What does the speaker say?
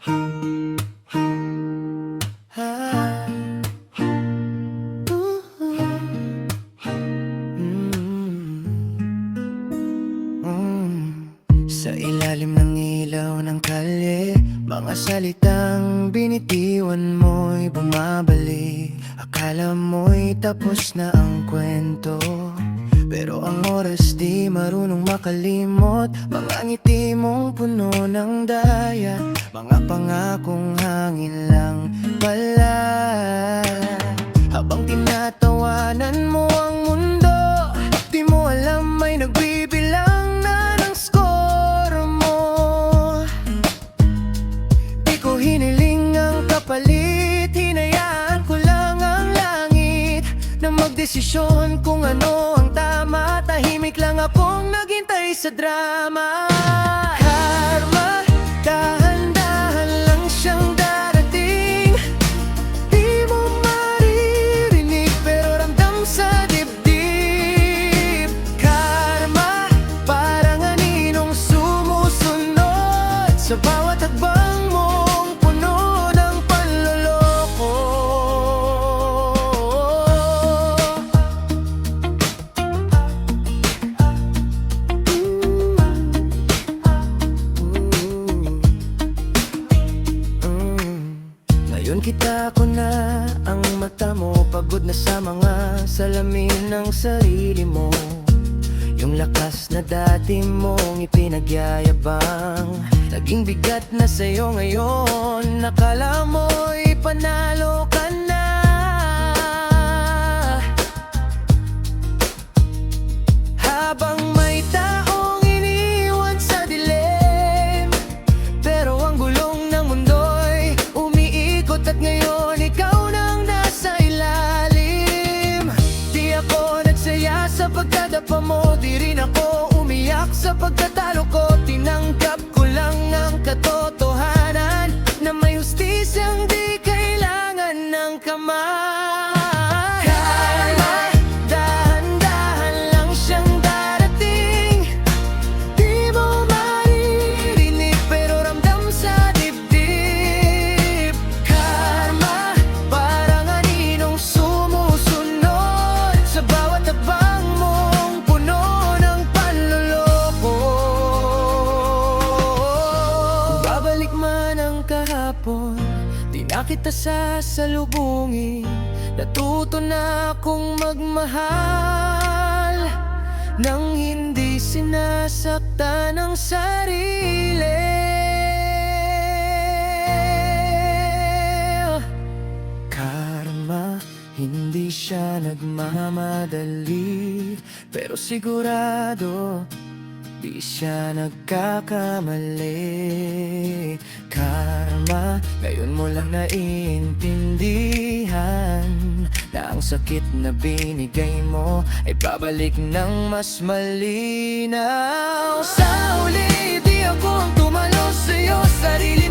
Ah, Sa ilalim ng ilaw ng kalye, mga salitang binitiwan mo'y bumabalik. Akala mo'y tapos na ang kwento, pero ang oras di marunong makalimot. Mga ngiti mong puno ng daya, mga pangakong hangin lang pala. Habang tinatawanan mo ang mundo, di mo alam may nagbibilang na ng score mo. Di ko hiniling ang kapalit, hinayaan ko lang ang langit na magdesisyon kung ano ang tama. Tahimik lang akong naghintay sa drama. Karma, dahan-dahan lang siyang darating. Di mo maririnig pero ramdam sa dibdib. Karma, parang aninong sumusunod sa bawat hakbang mong puno ng panloloko. Ngayon kita ko na ang mata mo, pagod na sa mga salamin ng sarili mo. Yung lakas na dati mong ipinagyayabang, naging bigat na sa'yo ngayon. Nakala mo'y panalo ka na. Habang may taong iniwan sa dilim, pero ang gulong ng mundo'y umiikot at ngayon ikaw nang nasa ilalim. Di ako nagsaya sa pagdadapa mo, di rin ako umiyak sa pagkatalo ko. Tinanggap ko lang ang katotohanan na may hustisyang di kailangan ng kamay. Karma, dahan-dahan lang siyang darating. Di mo maririnig pero ramdam sa dibdib. Karma, parang aninong sumusunod sa bawat habang mong puno ng panloloko. Kung babalik man ang kahapon, di na kita sasalubungin. Natuto na akong magmahal nang hindi sinasaktan ang sarili. Karma, hindi siya nagmamadali, pero sigurado di siya nagkakamali. Karma, ngayon mo lang naiintindihan na ang sakit na binigay mo ay babalik ng mas malinaw. Sa huli, di ako ang tumalo sa'yo, sarili